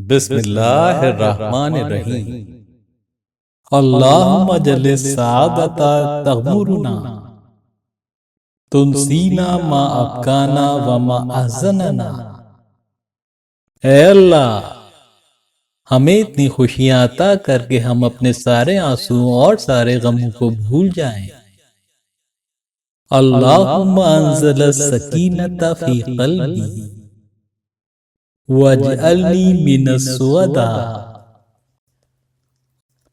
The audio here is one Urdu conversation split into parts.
بسم اللہ الرحمن الرحیم۔ اللہم جل السعادت تغمرنا تنسینا ما ابکانا وما احزننا۔ اے اللہ، ہمیں اتنی خوشیاں عطا کر کے ہم اپنے سارے آنسو اور سارے غموں کو بھول جائیں۔ اللہم انزل السکینۃ فی قلبی وَاجْعَلْنِي مِنَ السُّعَدَاءِ۔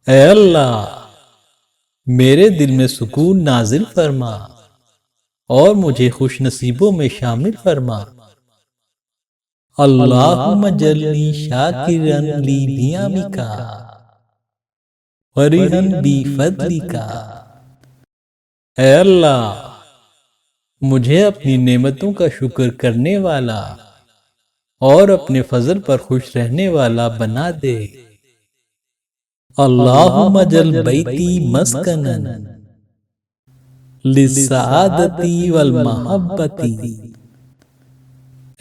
اے اللہ، میرے دل میں سکون نازل فرما اور مجھے خوش نصیبوں میں شامل فرما۔ اللہم اجعلنی شاکرا لنعمک فرحا بفضلک۔ اے اللہ، مجھے اپنی نعمتوں کا شکر کرنے والا اور اپنے فضل پر خوش رہنے والا بنا دے۔ اللہم اجعل بیتی مسکنا للسعادت والمحبت۔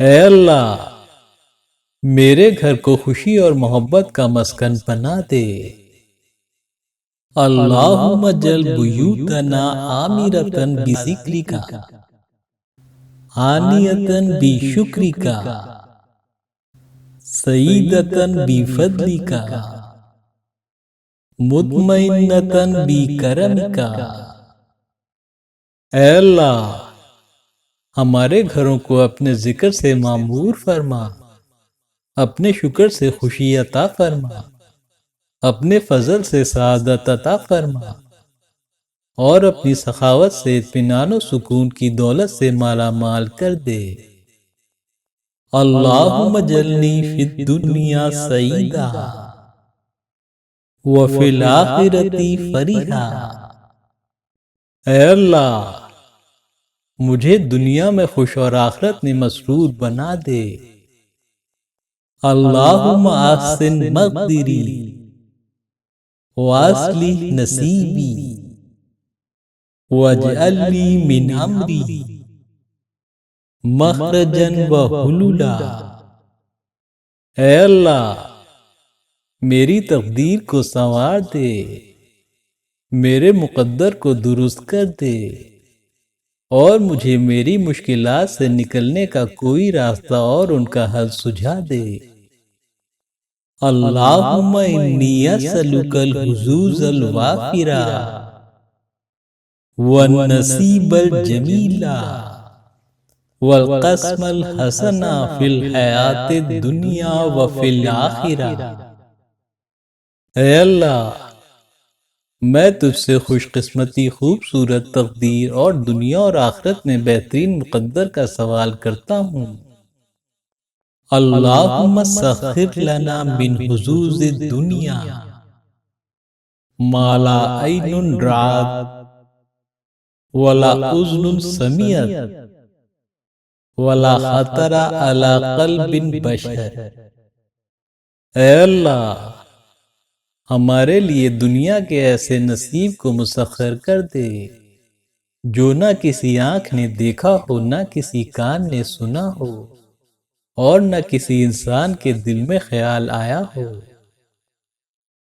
اے اللہ، میرے گھر کو خوشی اور محبت کا مسکن بنا دے۔ اللہم اجعل بیوتنا عامرۃ بذکرک عانیۃ بشکرک سعیدۃ بفضلک مطمئنۃ بکرمک۔ اے اللہ، ہمارے گھروں کو اپنے ذکر سے معمور فرما، اپنے شکر سے خوشی عطا فرما، اپنے فضل سے سعادت عطا فرما اور اپنی سخاوت سے اطمینان و سکون کی دولت سے مالا مال کر دے۔ اللہم اجعلنی فی الدنیا سعیدا وفی الآخرۃ فرحا۔ اے اللہ، مجھے دنیا میں خوش اور آخرت میں مسرور بنا دے۔ اللہم احسن مقدری واصلح نصیبی واجعل لی من امری مخرجا وحلولا۔ اے اللہ، میری تقدیر کو سنوار دے، میرے مقدر کو درست کر دے اور مجھے میری مشکلات سے نکلنے کا کوئی راستہ اور ان کا حل سجھا دے۔ اللہم انی اسألک الحظوظ الوافر والنصیب الجمیل والقسم الحسن فی الحیات الدنیا وفی الآخرہ۔ اے اللہ، میں تجھ سے خوش قسمتی، خوبصورت تقدیر اور دنیا اور آخرت میں بہترین مقدر کا سوال کرتا ہوں۔ اللہم سخر لنا من حظوظ الدنیا ما لا عین رأت ولا اذن سمعت ولا خطر علی قلب بشر۔ اے اللہ، ہمارے لیے دنیا کے ایسے نصیب کو مسخر کر دے جو نہ کسی آنکھ نے دیکھا ہو، نہ کسی کان نے سنا ہو اور نہ کسی انسان کے دل میں خیال آیا ہو۔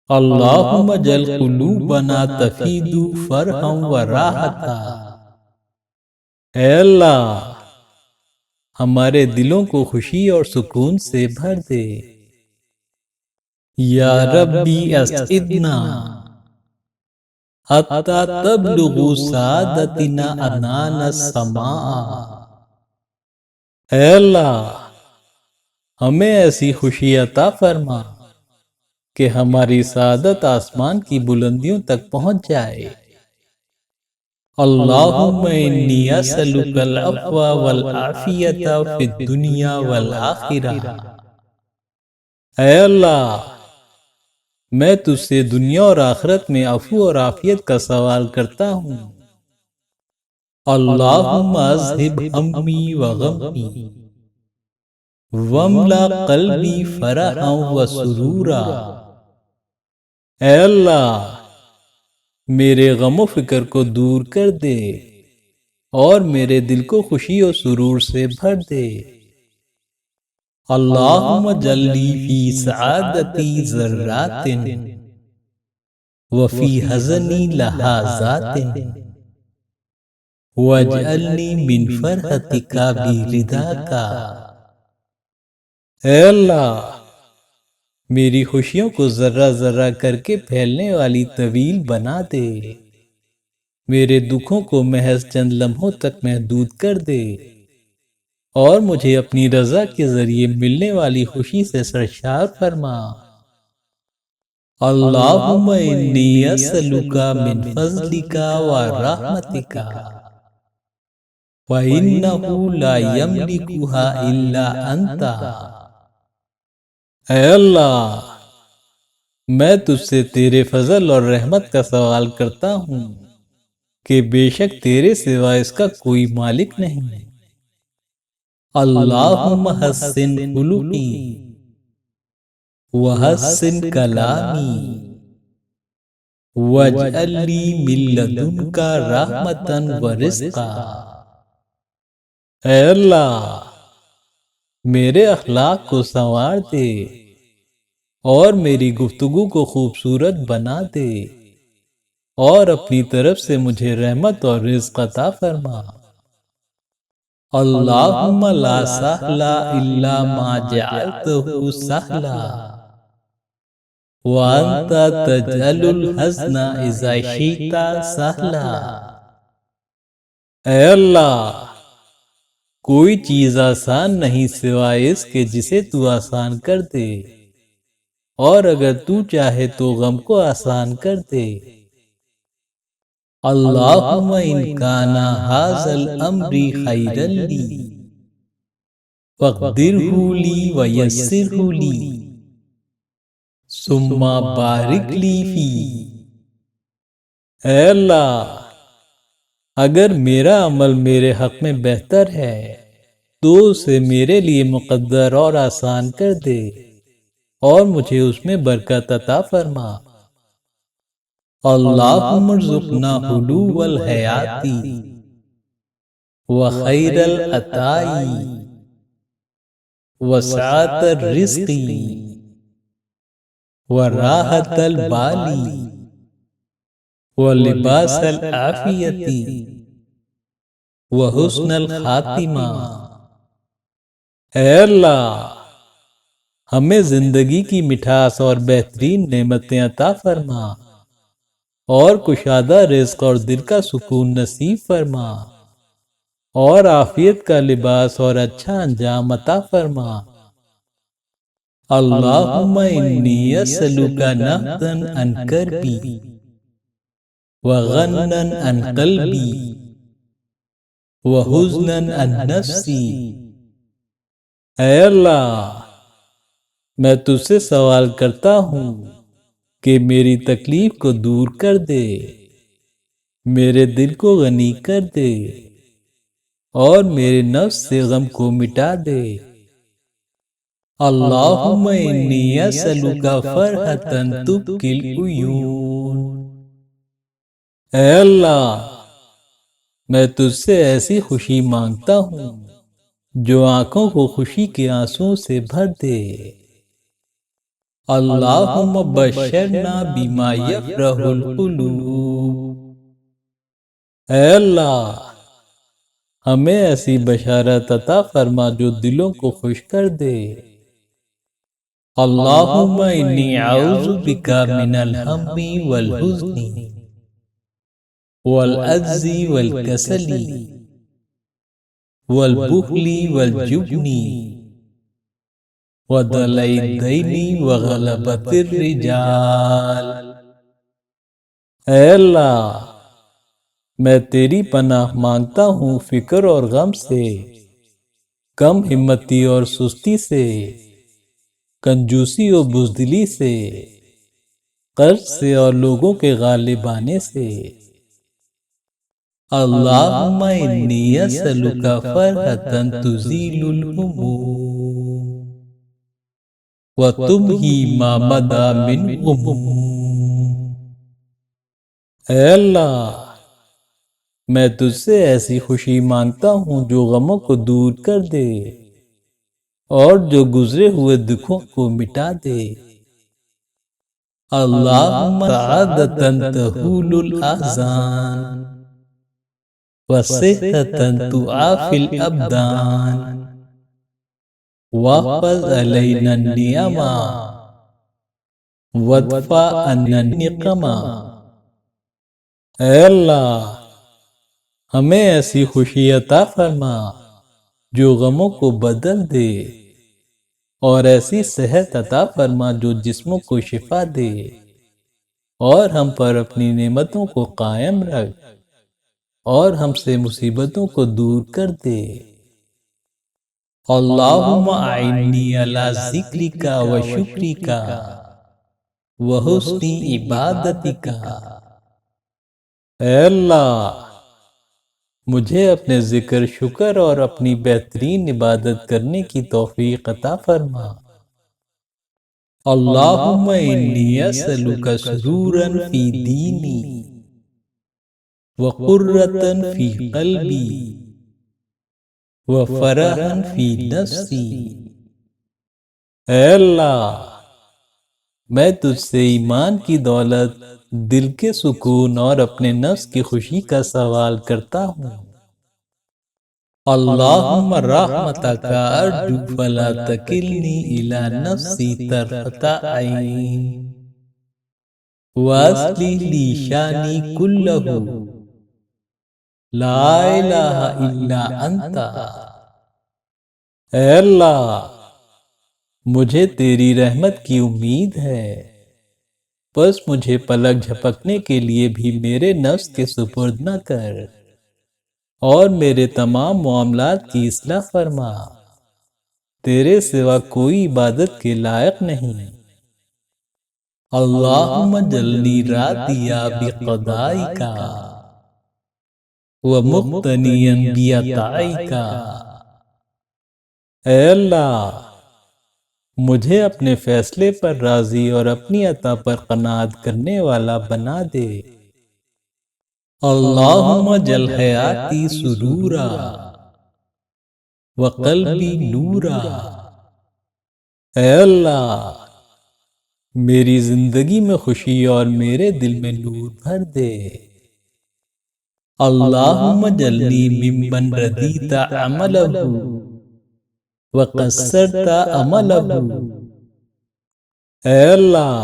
اللہم اجعل قلوبنا تفیض فرحا وراحتا۔ اے اللہ، ہمارے دلوں کو خوشی اور سکون سے بھر دے۔ یا ربی اسعدنا حتی تبلغ سعادتنا عنان السماء۔ اے اللہ، ہمیں ایسی خوشی عطا فرما کہ ہماری سعادت آسمان کی بلندیوں تک پہنچ جائے۔ اللہم انی اسألک العفو والعافیۃ فی الدنیا والآخرہ۔ اے اللہ، میں تجھ سے دنیا اور آخرت میں عفو اور عافیت کا سوال کرتا ہوں۔ اللہم اذھب ہمی وغمی واملا قلبی فرحا وسرورا۔ اے اللہ، میرے غم و فکر کو دور کر دے اور میرے دل کو خوشی و سرور سے بھر دے۔ اللہم جلی فی سعادتی ذرات وفی حزنی لحظات واجعلنی من فرحتک برضاک۔ اے اللہ، میری خوشیوں کو ذرہ ذرہ کر کے پھیلنے والی طویل بنا دے، میرے دکھوں کو محض چند لمحوں تک محدود کر دے، اور مجھے اپنی رضا کے ذریعے ملنے والی خوشی سے سرشار فرما۔ اللہم انی اسألک من فضلک و رحمتک وَإِنَّهُ لَا يَمْلِكُهَا إِلَّا أَنْتَ۔ اے اللہ، میں تجھ سے تیرے فضل اور رحمت کا سوال کرتا ہوں کہ بے شک تیرے سوا اس کا کوئی مالک نہیں۔ اللہم حسن خلقی وحسن کلامی واجعل لی من لدنک رحمتا ورزقا۔ اے اللہ، میرے اخلاق کو سنوار دے اور میری گفتگو کو خوبصورت بنا دے، اور اپنی طرف سے مجھے رحمت اور رزق عطا فرما۔ اللہم لا سہل الا ما جعلتہ سہلا وانت تجعل الحزن اذا شئت سہلا۔ اے اللہ، کوئی چیز آسان نہیں سوائے اس کے جسے تو آسان کر دے، اور اگر تو چاہے تو غم کو آسان کر دے۔ اللہم ان کان ھذا الامر خیرا لی فاقدرہ لی ویسرہ لی ثم بارک لی فیہ۔ اے اللہ، اگر میرا عمل میرے حق میں بہتر ہے تو اسے میرے لیے مقدر اور آسان کر دے، اور مجھے اس میں برکت عطا فرما۔ اللہم ارزقنا حلو الحیات وخیر العطاء وسعة الرزق وراحة البال ولباس العافیت وحسن الخاتمہ۔ اے اللہ، ہمیں زندگی کی مٹھاس اور بہترین نعمتیں عطا فرما، اور کشادہ رزق اور دل کا سکون نصیب فرما، اور عافیت کا لباس اور اچھا انجام عطا فرما۔ اللہم انی اسألک نہضا عن کربی وغنا عن قلبی وحزنا عن نفسی۔ اے اللہ، میں تجھ سے سوال کرتا ہوں کہ میری تکلیف کو دور کر دے، میرے دل کو غنی کر دے، اور میرے نفس سے غم کو مٹا دے۔ اللہم انی اسألک فرحة تبکی العیون۔ اے اللہ، میں تجھ سے ایسی خوشی مانگتا ہوں جو آنکھوں کو خوشی کے آنسوں سے بھر دے۔ اللہم بشرنا بما یفرح القلوب۔ اے اللہ، ہمیں ایسی بشارت عطا فرما جو دلوں کو خوش کر دے۔ اللہم انی اعوذ بک من الہم والحزن والعجز والکسل والبخل والجبن وَدَلَعِ الدَّيْنِ وَغَلَبَةِ الرِّجَالِ۔ اے اللہ، میں تیری پناہ مانگتا ہوں فکر اور غم سے، کم ہمتی اور سستی سے، کنجوسی و بزدلی سے، قرض سے اور لوگوں کے غالب آنے سے۔ اللہم انی اسألک فرحة تزیل الہموم وَتُمْحِی مَا مَضَىٰ مِنْ غُمُومٍ۔ اے اللہ، میں تجھ سے ایسی خوشی مانگتا ہوں جو غموں کو دور کر دے، اور جو گزرے ہوئے دکھوں کو مٹا دے۔ اللہم سعادتاً تہول الاحزان وصحتاً تعافی الابدان واحفظ علینا النعما وادفع عنا النقما۔ اے اللہ ہمیں ایسی خوشی عطا فرما جو غموں کو بدل دے، اور ایسی صحت عطا فرما جو جسموں کو شفا دے، اور ہم پر اپنی نعمتوں کو قائم رکھ، اور ہم سے مصیبتوں کو دور کر دے۔ اللہم اعنی علی ذکرک و شکرک و حسن عبادتک۔ اے اللہ مجھے اپنے ذکر، شکر اور اپنی بہترین عبادت کرنے کی توفیق عطا فرما۔ اللہم انی اسألک سرورا فی دینی وقرۃ فی قلبی وفرحا فی نفسی۔ اے اللہ میں تجھ سے ایمان کی دولت، دل کے سکون اور اپنے نفس کی خوشی کا سوال کرتا ہوں۔ اللہم رحمتک ارجو فلا تکلنی الی نفسی طرفۃ عین واصلح لی شانی کلہ لا الہ الا انت۔ اے اللہ مجھے تیری رحمت کی امید ہے، بس مجھے پلک جھپکنے کے لیے بھی میرے نفس کے سپرد نہ کر، اور میرے تمام معاملات کی اصلاح فرما۔ تیرے سوا کوئی عبادت کے لائق نہیں۔ اللہم اجعلنی راضیا بقضائک ومقتنیا بعطائک۔ اے اللہ مجھے اپنے فیصلے پر راضی اور اپنی عطا پر قناعت کرنے والا بنا دے۔ اللہم اجعل حیاتی سرورا وقلبی نورا۔ اے اللہ میری زندگی میں خوشی اور میرے دل میں نور بھر دے۔ اللہم اجعلنی ممن رضیت عملہ وقصرت عملہ۔ اے اللہ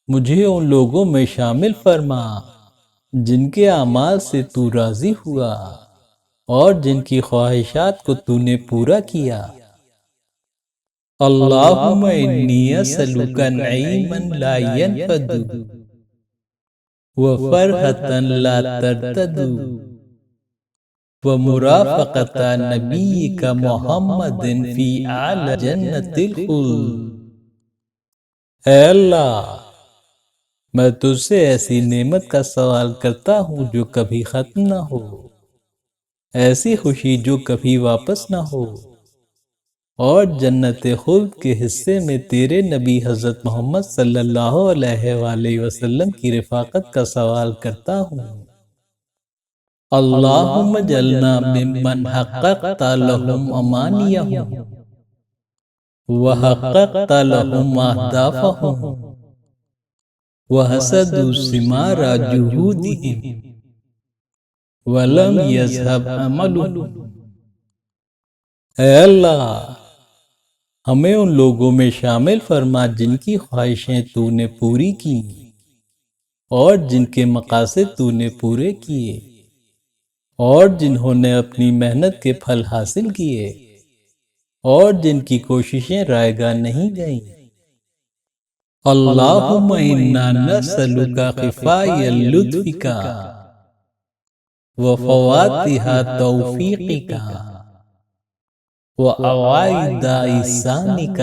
مجھے ان لوگوں میں شامل فرما جن کے اعمال سے تو راضی ہوا، اور جن کی خواہشات کو تو نے پورا کیا۔ اللہم انی اسألک نعیما لا ینفد وفرحة لا ترتد ومرافقۃ نبیک محمد فی اعلی جنت الخلد۔ اے اللہ میں تجھ سے ایسی نعمت کا سوال کرتا ہوں جو کبھی ختم نہ ہو، ایسی خوشی جو کبھی واپس نہ ہو، اور جنت خلد کے حصے میں تیرے نبی حضرت محمد صلی اللہ علیہ وآلہ وسلم کی رفاقت کا سوال کرتا ہوں۔ اللہم اجعلنا ممن حققت لہم امانیہم وحققت لہم اہدافہم وحسدوا ثمار جہودہم ولم یذہب عملہم۔ اے اللہ ہمیں ان لوگوں میں شامل فرما جن کی خواہشیں تو نے پوری کی، اور جن کے مقاصد تو نے پورے کیے، اور جنہوں نے اپنی محنت کے پھل حاصل کیے، اور جن کی کوششیں رائے گاہ نہیں گئیں۔ اللہم انا نسألک خفائی لطفک وفواتح توفیقک وعوائد احسانک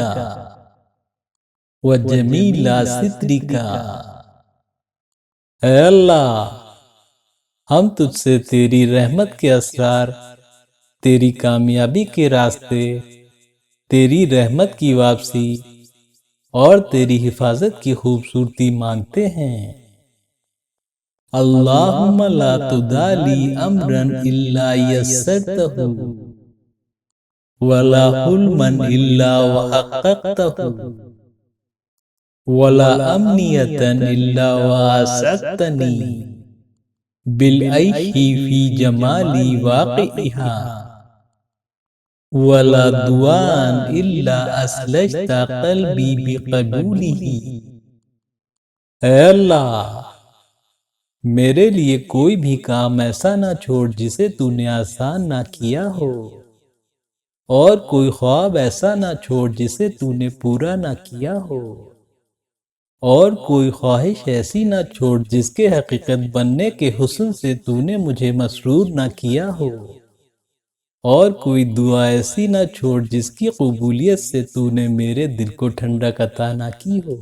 وجمیل سترک۔ اے اللہ ہم تجھ سے تیری رحمت کے اسرار، تیری کامیابی کے راستے، تیری رحمت کی واپسی اور تیری حفاظت کی خوبصورتی مانگتے ہیں۔ اللہم لا تدع لی امرا الا یسرتہ ولا حلما إلا وحققته ولا أمنية إلا وأسعدتني بالعيش في جمال واقعها ولا دعاء إلا أسلجت قلبي بقبوله۔ اے اللہ، میرے لیے کوئی بھی کام ایسا نہ چھوڑ جسے تو نے آسان نہ کیا ہو، اور کوئی خواب ایسا نہ چھوڑ جسے تو نے پورا نہ کیا ہو، اور کوئی خواہش ایسی نہ چھوڑ جس کے حقیقت بننے کے حسن سے تو نے مجھے مسرور نہ کیا ہو، اور کوئی دعا ایسی نہ چھوڑ جس کی قبولیت سے تو نے میرے دل کو ٹھنڈک عطا نہ کی ہو۔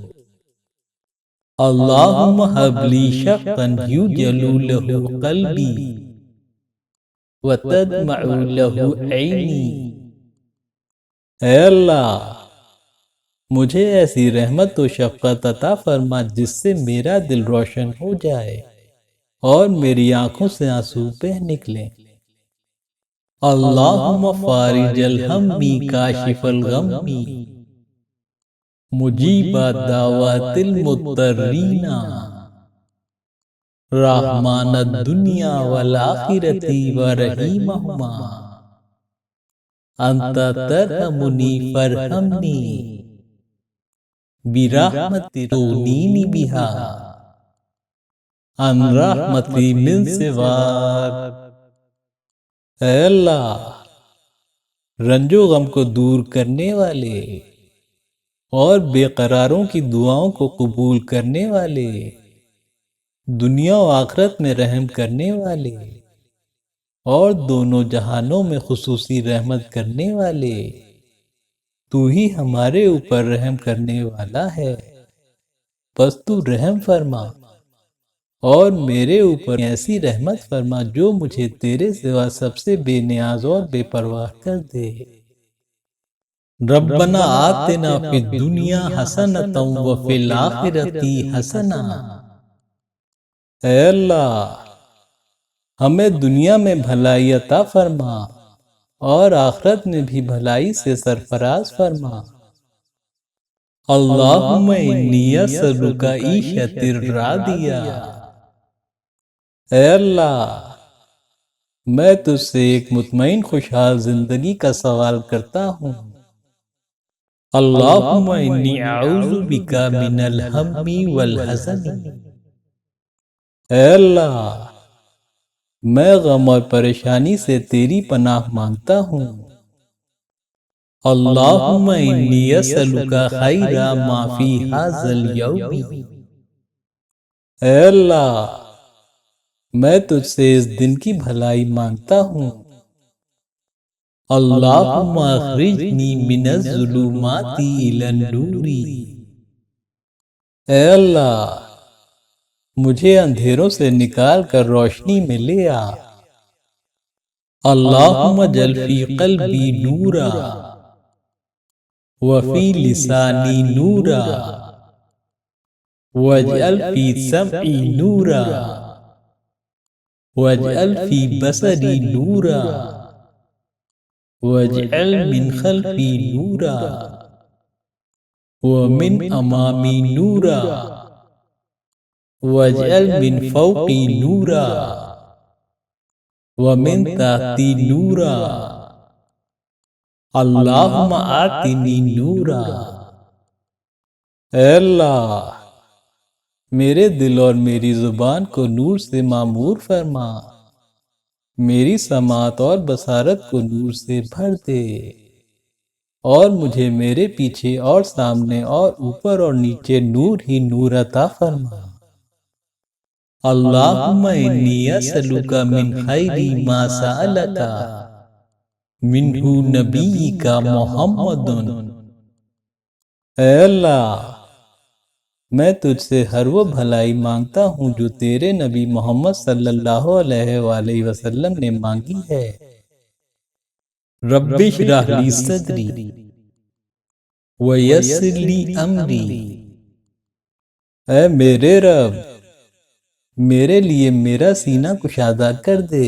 اللہم ہب لی شفقا یجلو لہ قلبی وتدمع لہ عینی۔ اے اللہ، مجھے ایسی رحمت و شفقت عطا فرما جس سے میرا دل روشن ہو جائے اور میری آنکھوں سے آنسو بہہ نکلیں۔ اللہم فارج الہم کاشف الغم مجیب دعوات المضطرین رحمان الدنیا والآخرۃ ورحیمہما انت ترحمنی فرحمنی برحمتک تغنینی بہا عن رحمتی من سواک۔ اے اللہ، رنج و غم کو دور کرنے والے اور بے قراروں کی دعاؤں کو قبول کرنے والے، دنیا و آخرت میں رحم کرنے والے اور دونوں جہانوں میں خصوصی رحمت کرنے والے، تو ہی ہمارے اوپر رحم کرنے والا ہے، بس تو رحم فرما اور میرے اوپر ایسی رحمت فرما جو مجھے تیرے سوا سب سے بے نیاز اور بے پرواہ کر دے۔ ربنا آتنا فی الدنیا حسنۃ وفی الآخرۃ حسنۃ۔ اے اللہ، ہمیں دنیا میں بھلائی عطا فرما اور آخرت میں بھی بھلائی سے سرفراز فرما۔ اللہم انی اسألک عیشۃ راضیہ۔ اے اللہ، میں تجھ سے ایک مطمئن خوشحال زندگی کا سوال کرتا ہوں۔ اللہم انی اعوذ بک من الہم والحزن۔ اے اللہ، میں غم اور پریشانی سے تیری پناہ مانگتا ہوں۔ اللہم انی اسألک خیر ما فی ھذا الیوم۔ اے اللہ، میں تجھ سے اس دن کی بھلائی مانگتا ہوں۔ اللہم اخرجنی من الظلمات الی النور۔ اے اللہ، مجھے اندھیروں سے نکال کر روشنی میں لے آ۔ اللہم اجعل فی قلبی نورا وفی لسانی نورا واجعل فی سمعی نورا واجعل فی بصری نورا واجعل من خلفی نورا ومن امامی نورا واجعل من فوقی نورا ومن تحتی نورا۔ اللہم آتنی نورا۔ اے اللہ، میرے دل اور میری زبان کو نور سے معمور فرما، میری سماعت اور بصارت کو نور سے بھر دے، اور مجھے میرے پیچھے اور سامنے اور اوپر اور نیچے نور ہی نور عطا فرما۔ اللہم انی اسألک من خیر ما سألک منہ نبیک محمد۔ اے اللہ، میں تجھ سے ہر وہ بھلائی مانگتا ہوں جو تیرے نبی محمد صلی اللہ علیہ وآلہ وسلم نے مانگی ہے۔ رب اشرح لی صدری ویسر لی امری۔ اے میرے رب، میرے لیے میرا سینہ کشادہ کر دے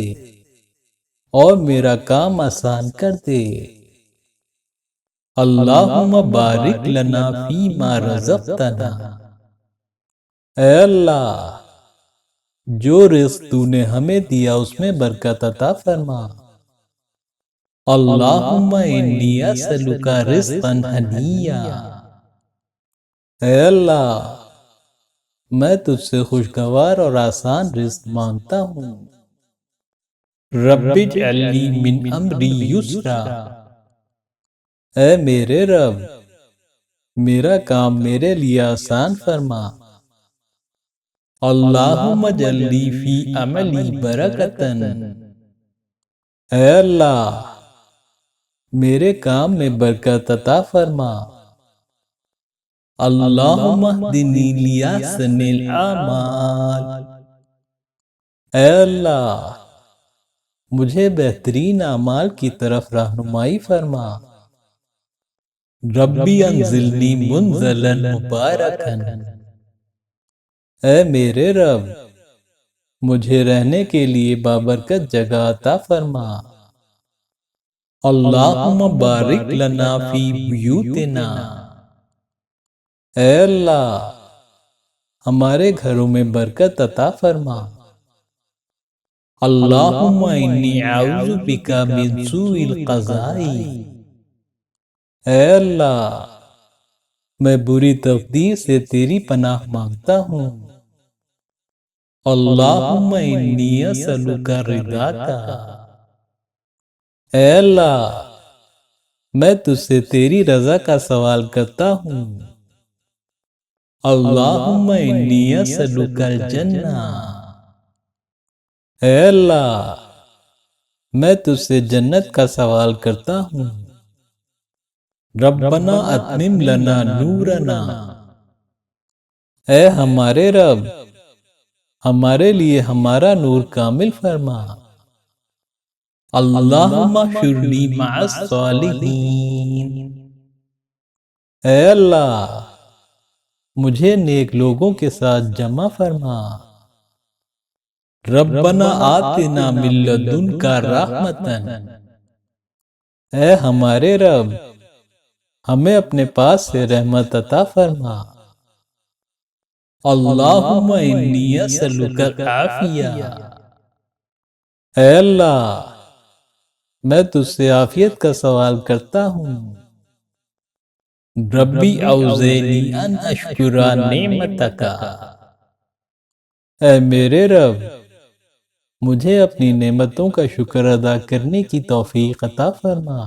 اور میرا کام آسان کر دے۔ اللہم بارک لنا فیما رزقتنا، اے اللہ جو رزق تو نے ہمیں دیا اس میں برکت عطا فرما۔ اللہم انی اسألک رزقا ہنیا، اے اللہ میں تجھ سے خوشگوار اور آسان رزق مانگتا ہوں۔ رب اجعل لی من امری یسرا، اے میرے رب میرا کام میرے لیے آسان فرما۔ اللہم اجعل لی فی عملی برکتا، اے اللہ میرے کام میں برکت عطا فرما۔ اللہم اہدنی لیحسن الاعمال، اے اللہ مجھے بہترین اعمال کی طرف رہنمائی فرما۔ ربی انزلنی منزلا مبارکا، اے میرے رب مجھے رہنے کے لیے بابرکت جگہ عطا فرما۔ اللہم بارک لنا فی بیوتنا، اے اللہ ہمارے گھروں میں برکت عطا فرما۔ اللہم انی اعوذ بک من سوء القضاء، اے اللہ میں بری تقدیر سے تیری پناہ مانگتا ہوں۔ اللہم انی اسألک رضاک، اے اللہ میں تجھ سے تیری رضا کا سوال کرتا ہوں۔ اللہم انی اسألک الجنہ، اے اللہ میں تجھ سے جنت کا سوال کرتا ہوں۔ ربنا اتمم لنا نورنا، اے ہمارے رب ہمارے لیے ہمارا نور کامل فرما۔ اللہم احشرنی مع الصالحین، اے اللہ مجھے نیک لوگوں کے ساتھ جمع فرما۔ ربنا آتنا من لدنک رحمتا، اے ہمارے رب ہمیں اپنے پاس سے رحمت عطا فرما۔ اللہم انی اسألک العافیہ، اے اللہ میں تجھ سے عافیت کا سوال کرتا ہوں۔ ربی اوزعنی ان اشکر نعمتک، اے میرے رب مجھے اپنی نعمتوں کا شکر ادا کرنے کی توفیق عطا فرما۔